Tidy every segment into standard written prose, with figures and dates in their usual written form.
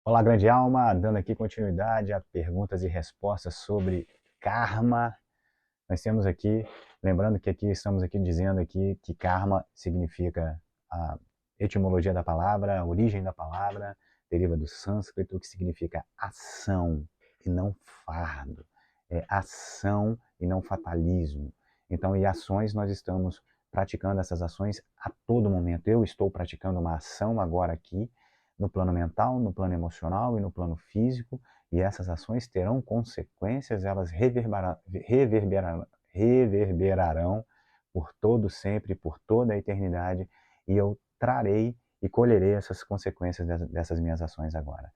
Olá, grande alma, dando aqui continuidade a perguntas e respostas sobre karma. Nós temos aqui, lembrando que aqui estamos aqui dizendo aqui que karma significa a etimologia da palavra, a origem da palavra, deriva do sânscrito, que significa ação e não fardo. É ação e não fatalismo. Então, em ações nós estamos praticando essas ações a todo momento. Eu estou praticando uma ação agora aqui, no plano mental, no plano emocional e no plano físico, e essas ações terão consequências, elas reverberarão por todo sempre, por toda a eternidade, e eu trarei e colherei essas consequências dessas minhas ações agora.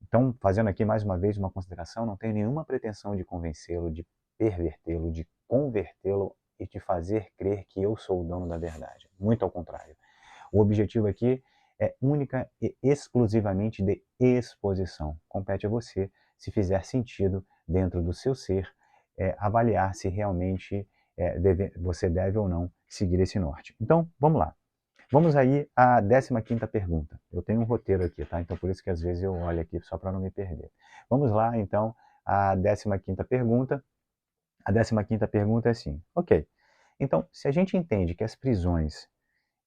Então, fazendo aqui mais uma vez uma consideração, não tenho nenhuma pretensão de convencê-lo, de pervertê-lo, de convertê-lo e de fazer crer que eu sou o dono da verdade. Muito ao contrário. O objetivo aqui é única e exclusivamente de exposição. Compete a você, se fizer sentido dentro do seu ser, avaliar se realmente você deve ou não seguir esse norte. Então, vamos lá. Vamos aí à 15ª pergunta. Eu tenho um roteiro aqui, tá? Então por isso que às vezes eu olho aqui só para não me perder. Vamos lá, então, à 15ª pergunta. A 15ª pergunta é assim: ok, então se a gente entende que as prisões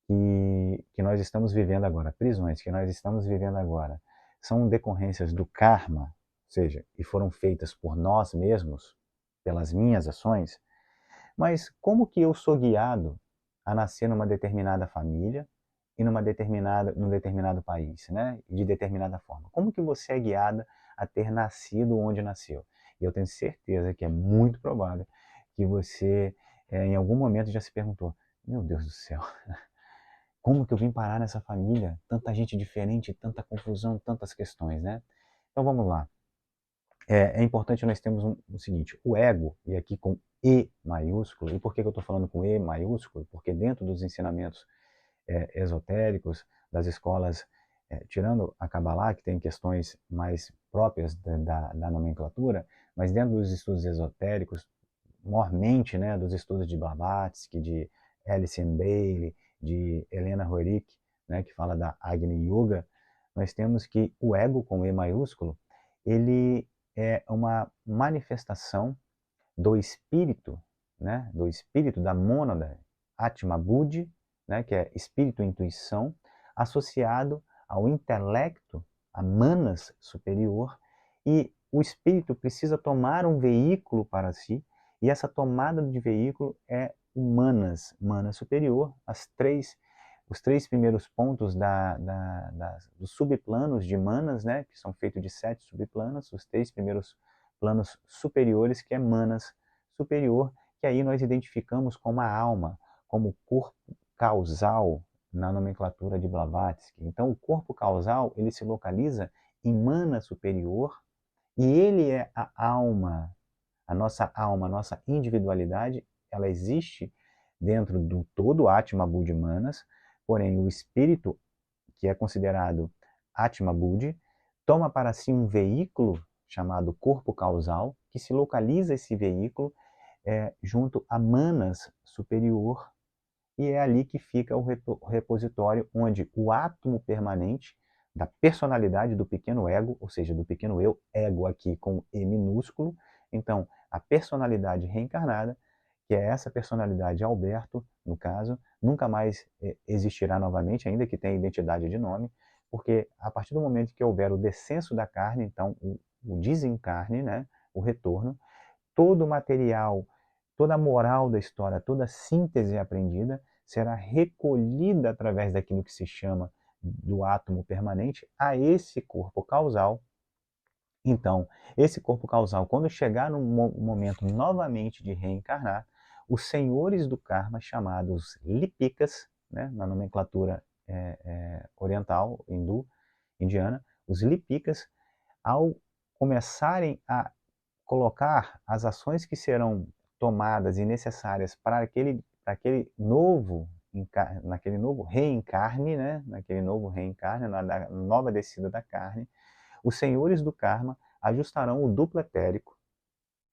que nós estamos vivendo agora, prisões que nós estamos vivendo agora, são decorrências do karma, ou seja, e foram feitas por nós mesmos, pelas minhas ações, mas como que eu sou guiado a nascer numa determinada família e num determinado país, né? De determinada forma? Como que você é guiada a ter nascido onde nasceu? E eu tenho certeza que é muito provável que você, em algum momento, já se perguntou: meu Deus do céu, como que eu vim parar nessa família? Tanta gente diferente, tanta confusão, tantas questões, né? Então vamos lá. É importante nós termos o seguinte: o ego, e aqui com E maiúsculo, e por que eu estou falando com E maiúsculo? Porque dentro dos ensinamentos esotéricos, das escolas, tirando a Kabbalah, que tem questões mais próprias da nomenclatura, mas dentro dos estudos esotéricos, mormente, né, dos estudos de Blavatsky, de Alice M. Bailey, de Helena Roerich, né, que fala da Agni Yoga, nós temos que o ego com E maiúsculo, ele é uma manifestação do espírito, né, do espírito da mônada Atma Buddhi, né, que é espírito e intuição, associado ao intelecto, a manas superior, e o espírito precisa tomar um veículo para si, e essa tomada de veículo é o manas, manas superior, os três primeiros pontos dos subplanos de manas, né, que são feitos de 7 subplanos, os três primeiros planos superiores, que é manas superior, que aí nós identificamos como a alma, como o corpo causal na nomenclatura de Blavatsky. Então, o corpo causal ele se localiza em mana superior e ele é a alma, a nossa individualidade, ela existe dentro do todo Atma Buddhi Manas, porém o espírito, que é considerado Atma Buddhi, toma para si um veículo chamado corpo causal, que se localiza esse veículo junto a Manas superior, e é ali que fica o repositório onde o átomo permanente da personalidade do pequeno ego, ou seja, do pequeno eu, ego aqui com E minúsculo, então a personalidade reencarnada, que é essa personalidade Alberto, no caso, nunca mais existirá novamente, ainda que tenha identidade de nome, porque a partir do momento que houver o descenso da carne, então o desencarne, né, o retorno, todo o material, toda a moral da história, toda a síntese aprendida será recolhida através daquilo que se chama do átomo permanente a esse corpo causal. Então, esse corpo causal, quando chegar no momento novamente de reencarnar, os senhores do karma, chamados lipikas, né, na nomenclatura oriental, indiana, os lipikas, ao começarem a colocar as ações que serão tomadas e necessárias para aquele novo naquele novo reencarne, né? Naquele novo reencarne, na nova descida da carne, os senhores do karma ajustarão o duplo etérico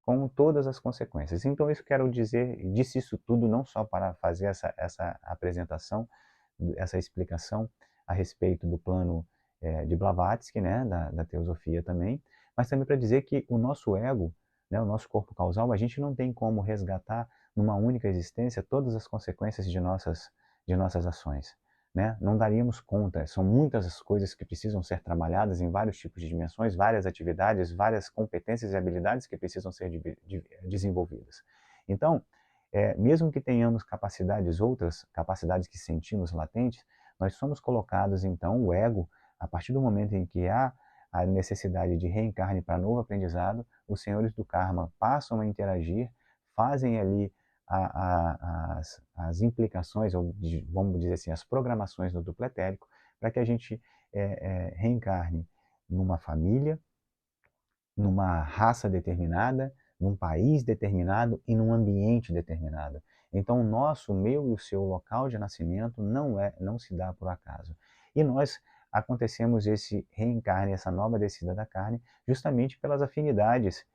com todas as consequências. Então, isso quero dizer, disse isso tudo não só para fazer essa apresentação, essa explicação a respeito do plano de Blavatsky, né, da teosofia também, mas também para dizer que o nosso ego, né, o nosso corpo causal, a gente não tem como resgatar numa única existência todas as consequências de nossas ações. Né? Não daríamos conta, são muitas as coisas que precisam ser trabalhadas em vários tipos de dimensões, várias atividades, várias competências e habilidades que precisam ser desenvolvidas. Então, mesmo que tenhamos capacidades outras, capacidades que sentimos latentes, nós somos colocados, então, o ego, a partir do momento em que há a necessidade de reencarne para novo aprendizado, os senhores do karma passam a interagir, fazem ali as implicações, ou vamos dizer assim, as programações do duplo etérico, para que a gente reencarne numa família, numa raça determinada, num país determinado e num ambiente determinado. Então, o meu e o seu local de nascimento não se dá por acaso. E nós acontecemos esse reencarne, essa nova descida da carne, justamente pelas afinidades,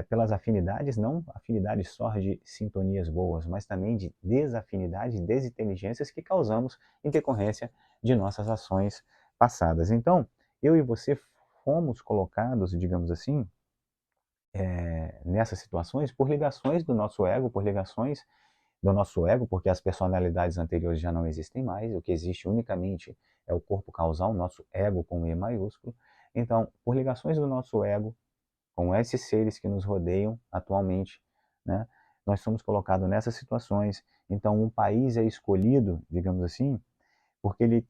pelas afinidades, não afinidades só de sintonias boas, mas também de desafinidades, desinteligências que causamos em decorrência de nossas ações passadas. Então, eu e você fomos colocados, digamos assim, nessas situações por ligações do nosso ego, porque as personalidades anteriores já não existem mais, o que existe unicamente é o corpo causal, nosso ego com E maiúsculo. Então, por ligações do nosso ego, com esses seres que nos rodeiam atualmente, né, nós somos colocados nessas situações. Então, um país é escolhido, digamos assim, porque ele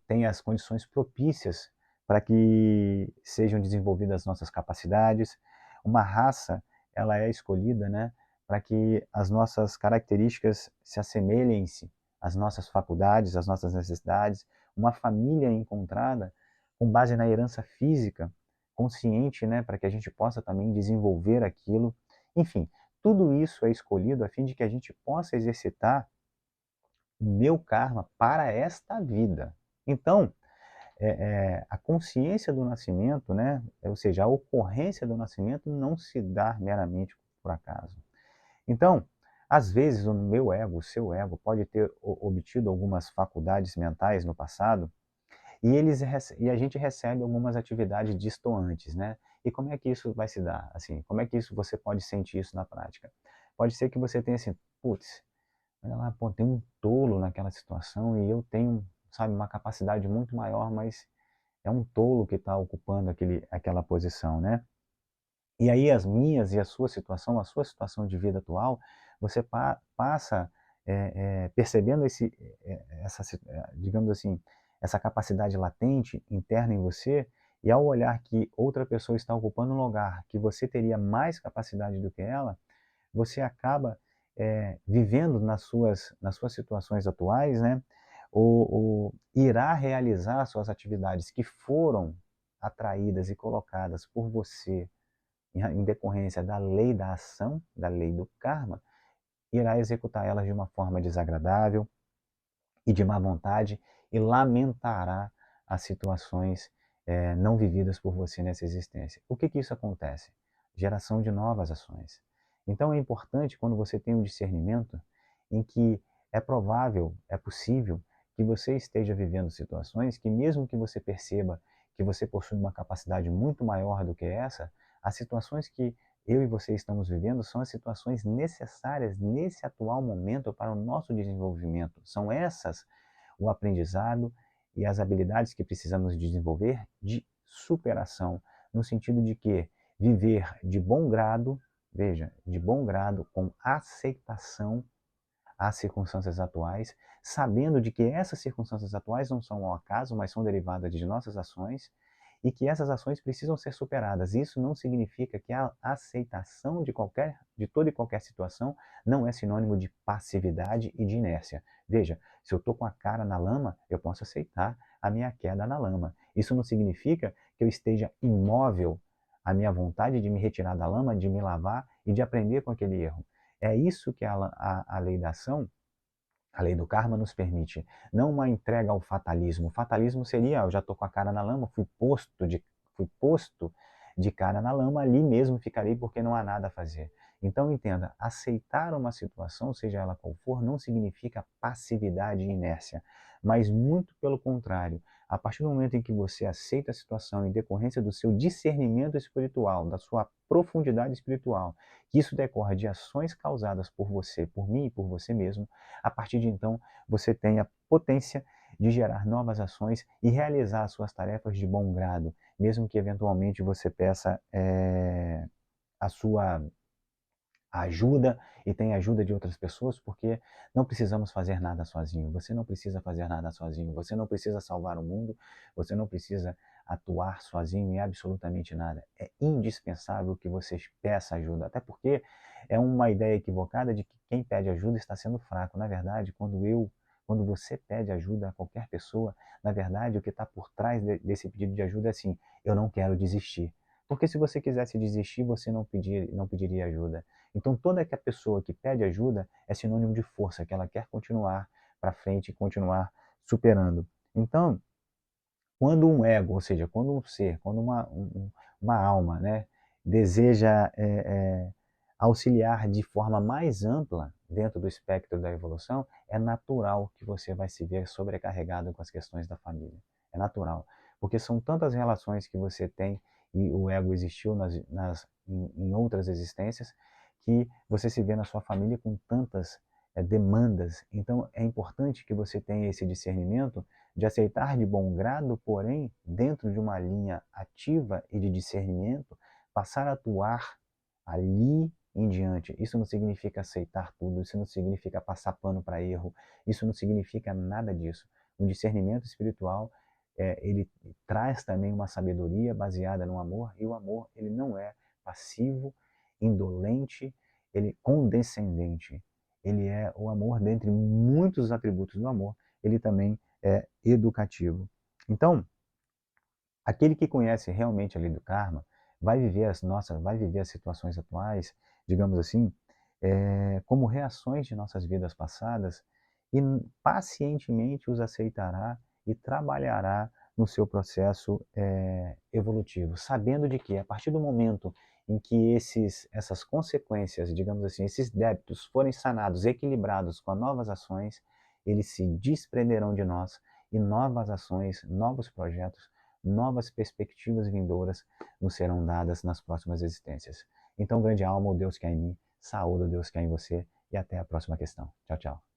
tem as condições propícias para que sejam desenvolvidas nossas capacidades. Uma raça, ela é escolhida, né, para que as nossas características se assemelhem-se às nossas faculdades, às nossas necessidades. Uma família encontrada com base na herança física, consciente, né, para que a gente possa também desenvolver aquilo. Enfim, tudo isso é escolhido a fim de que a gente possa exercitar o meu karma para esta vida. Então, a consciência do nascimento, né, ou seja, a ocorrência do nascimento não se dá meramente por acaso. Então, às vezes o meu ego, o seu ego, pode ter obtido algumas faculdades mentais no passado e a gente recebe algumas atividades distoantes, né? E como é que isso vai se dar? Assim, como é que isso você pode sentir isso na prática? Pode ser que você tenha assim, putz, olha lá, pô, tem um tolo naquela situação e eu tenho, sabe, uma capacidade muito maior, mas é um tolo que está ocupando aquela posição, né? E aí as minhas e a sua situação de vida atual, você passa percebendo digamos assim, essa capacidade latente interna em você, e ao olhar que outra pessoa está ocupando um lugar que você teria mais capacidade do que ela, você acaba vivendo nas suas situações atuais, né, irá realizar suas atividades que foram atraídas e colocadas por você em decorrência da lei da ação, da lei do karma, irá executar elas de uma forma desagradável e de má vontade e lamentará as situações não vividas por você nessa existência. O que isso acontece? Geração de novas ações. Então é importante quando você tem um discernimento em que é provável, é possível que você esteja vivendo situações que mesmo que você perceba que você possui uma capacidade muito maior do que essa, as situações que eu e você estamos vivendo são as situações necessárias nesse atual momento para o nosso desenvolvimento. São essas o aprendizado e as habilidades que precisamos desenvolver de superação, no sentido de que viver de bom grado, veja, de bom grado, com aceitação às circunstâncias atuais, sabendo de que essas circunstâncias atuais não são ao acaso, mas são derivadas de nossas ações e que essas ações precisam ser superadas. Isso não significa que a aceitação de toda e qualquer situação não é sinônimo de passividade e de inércia. Veja, se eu estou com a cara na lama, eu posso aceitar a minha queda na lama. Isso não significa que eu esteja imóvel à minha vontade de me retirar da lama, de me lavar e de aprender com aquele erro. É isso que a lei da ação, a lei do karma nos permite, não uma entrega ao fatalismo. O fatalismo seria, eu já estou com a cara na lama, fui posto de cara na lama, ali mesmo ficarei porque não há nada a fazer. Então entenda, aceitar uma situação, seja ela qual for, não significa passividade e inércia, mas muito pelo contrário, A partir do momento em que você aceita a situação em decorrência do seu discernimento espiritual, da sua profundidade espiritual, que isso decorre de ações causadas por você, por mim e por você mesmo, a partir de então você tem a potência de gerar novas ações e realizar as suas tarefas de bom grado, mesmo que eventualmente você peça a sua ajuda e tem ajuda de outras pessoas, porque não precisamos fazer nada sozinho. Você não precisa fazer nada sozinho. Você não precisa salvar o mundo. Você não precisa atuar sozinho em absolutamente nada. É indispensável que você peça ajuda, até porque é uma ideia equivocada de que quem pede ajuda está sendo fraco. Na verdade, quando você pede ajuda a qualquer pessoa, na verdade, o que está por trás desse pedido de ajuda é assim: eu não quero desistir. Porque se você quisesse desistir, você não pediria ajuda. Então, toda que a pessoa que pede ajuda é sinônimo de força, que ela quer continuar para frente e continuar superando. Então, quando um ego, ou seja, quando um ser, quando uma alma, né, deseja auxiliar de forma mais ampla dentro do espectro da evolução, é natural que você vai se ver sobrecarregado com as questões da família. É natural, porque são tantas relações que você tem e o ego existiu em outras existências que você se vê na sua família com tantas demandas. Então, é importante que você tenha esse discernimento de aceitar de bom grado, porém, dentro de uma linha ativa e de discernimento, passar a atuar ali em diante. Isso não significa aceitar tudo, isso não significa passar pano para erro, isso não significa nada disso. O discernimento espiritual, ele traz também uma sabedoria baseada no amor, e o amor ele não é passivo, indolente, ele condescendente. Ele é o amor, dentre muitos atributos do amor, ele também é educativo. Então, aquele que conhece realmente a lei do karma vai viver as situações atuais, digamos assim, como reações de nossas vidas passadas e pacientemente os aceitará e trabalhará no seu processo evolutivo, sabendo de que a partir do momento em que essas consequências, digamos assim, esses débitos forem sanados, equilibrados com as novas ações, eles se desprenderão de nós e novas ações, novos projetos, novas perspectivas vindouras nos serão dadas nas próximas existências. Então, grande alma, o Deus que há em mim, saúde o Deus que há em você e até a próxima questão. Tchau, tchau.